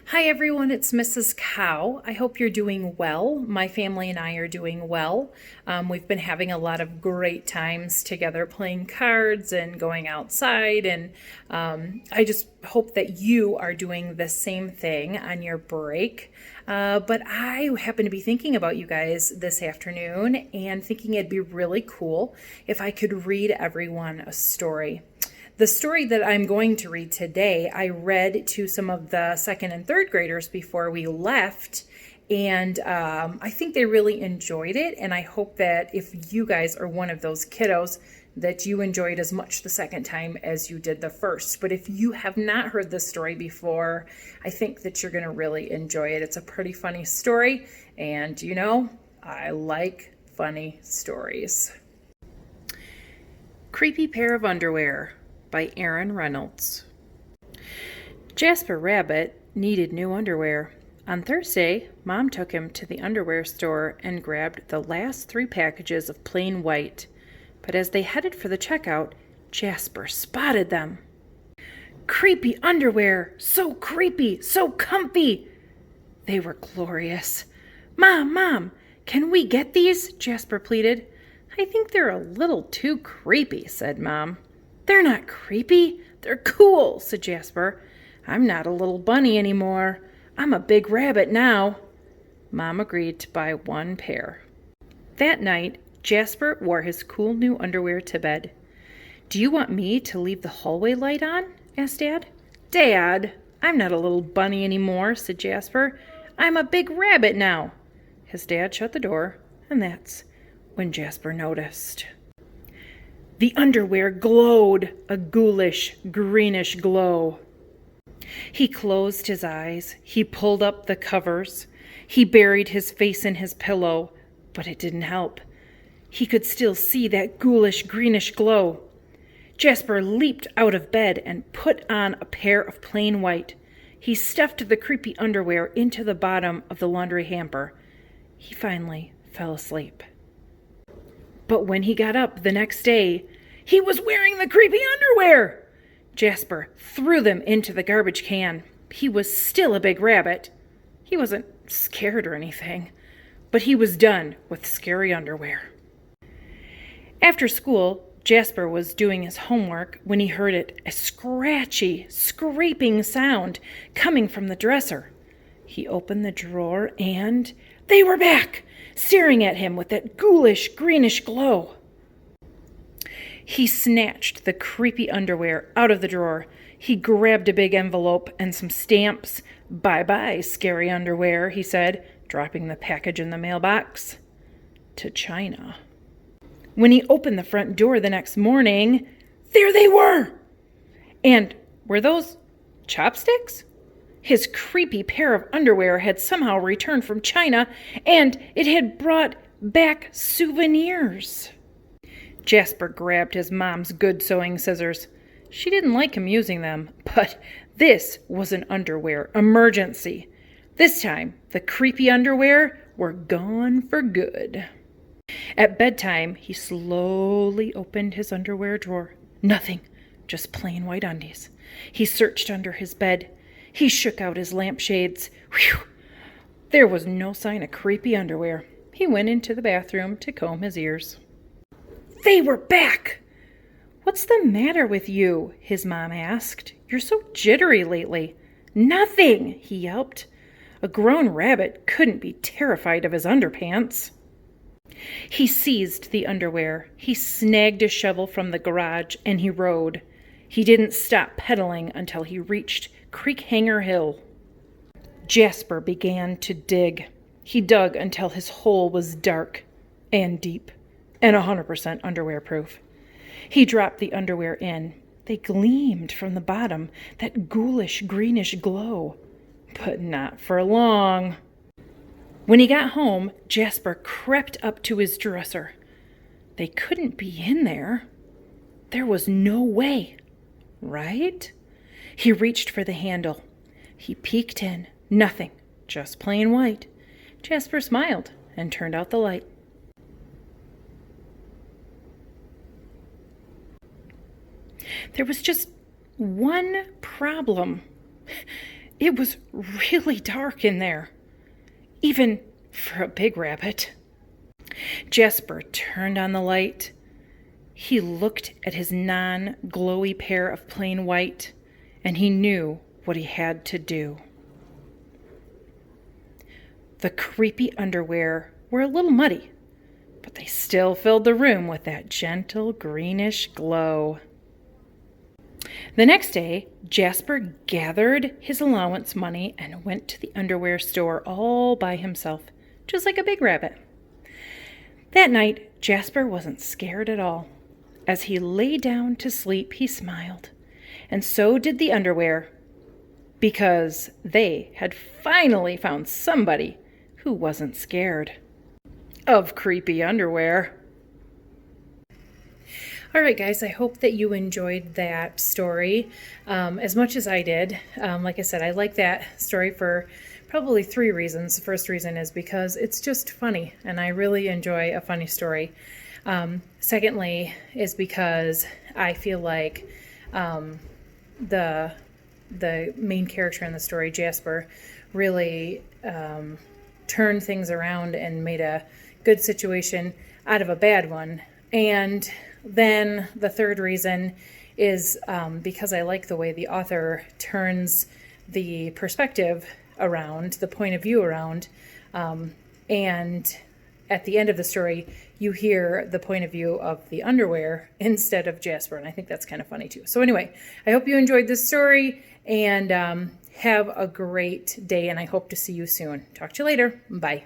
Hi everyone, it's Mrs. Kouw. I hope you're doing well. My family and I are doing well. We've been having a lot of great times together playing cards and going outside, and I just hope that you are doing the same thing on your break. But I happen to be thinking about you guys this afternoon and thinking it'd be really cool if I could read everyone a story. The story that I'm going to read today, I read to some of the second and third graders before we left, and I think they really enjoyed it, and I hope that if you guys are one of those kiddos, that you enjoyed as much the second time as you did the first. But if you have not heard this story before, I think that you're going to really enjoy it. It's a pretty funny story, and I like funny stories. Creepy Pair of Underwear by Aaron Reynolds. Jasper Rabbit needed new underwear. On Thursday, Mom took him to the underwear store and grabbed the last 3 packages of plain white. But as they headed for the checkout, Jasper spotted them. Creepy underwear! So creepy! So comfy! They were glorious. Mom, can we get these? Jasper pleaded. I think they're a little too creepy, said Mom. They're not creepy. They're cool, said Jasper. I'm not a little bunny anymore. I'm a big rabbit now. Mom agreed to buy 1 pair. That night, Jasper wore his cool new underwear to bed. Do you want me to leave the hallway light on? Asked Dad. Dad, I'm not a little bunny anymore, said Jasper. I'm a big rabbit now. His dad shut the door, and that's when Jasper noticed. The underwear glowed, a ghoulish, greenish glow. He closed his eyes. He pulled up the covers. He buried his face in his pillow, but it didn't help. He could still see that ghoulish, greenish glow. Jasper leaped out of bed and put on a pair of plain white. He stuffed the creepy underwear into the bottom of the laundry hamper. He finally fell asleep. But when he got up the next day, he was wearing the creepy underwear. Jasper threw them into the garbage can. He was still a big rabbit. He wasn't scared or anything, but he was done with scary underwear. After school, Jasper was doing his homework when he heard a scratchy, scraping sound coming from the dresser. He opened the drawer and they were back, staring at him with that ghoulish, greenish glow. He snatched the creepy underwear out of the drawer. He grabbed a big envelope and some stamps. Bye-bye, scary underwear, he said, dropping the package in the mailbox. To China. When he opened the front door the next morning, there they were! And were those chopsticks? His creepy pair of underwear had somehow returned from China, and it had brought back souvenirs. Jasper grabbed his mom's good sewing scissors. She didn't like him using them, but this was an underwear emergency. This time, the creepy underwear were gone for good. At bedtime, he slowly opened his underwear drawer. Nothing, just plain white undies. He searched under his bed. He shook out his lampshades. Whew! There was no sign of creepy underwear. He went into the bathroom to comb his ears. They were back! What's the matter with you? His mom asked. You're so jittery lately. Nothing, he yelped. A grown rabbit couldn't be terrified of his underpants. He seized the underwear. He snagged a shovel from the garage and he rode. He didn't stop pedaling until he reached Creek Hanger Hill. Jasper began to dig. He dug until his hole was dark and deep and 100% underwear proof. He dropped the underwear in. They gleamed from the bottom, that ghoulish greenish glow. But not for long. When he got home, Jasper crept up to his dresser. They couldn't be in there. There was no way, right? He reached for the handle. He peeked in. Nothing, just plain white. Jasper smiled and turned out the light. There was just one problem. It was really dark in there, even for a big rabbit. Jasper turned on the light. He looked at his non-glowy pair of plain white, and he knew what he had to do. The creepy underwear were a little muddy, but they still filled the room with that gentle greenish glow. The next day, Jasper gathered his allowance money and went to the underwear store all by himself, just like a big rabbit. That night, Jasper wasn't scared at all. As he lay down to sleep, he smiled, and so did the underwear, because they had finally found somebody who wasn't scared of creepy underwear. All right, guys, I hope that you enjoyed that story as much as I did. Like I said, I like that story for probably 3 reasons. The first reason is because it's just funny, and I really enjoy a funny story. Secondly is because I feel like the main character in the story, Jasper, really turned things around and made a good situation out of a bad one. And then the third reason is because I like the way the author turns the perspective around, the point of view around, and at the end of the story, you hear the point of view of the underwear instead of Jasper, and I think that's kind of funny too. So anyway, I hope you enjoyed this story, and have a great day, and I hope to see you soon. Talk to you later. Bye.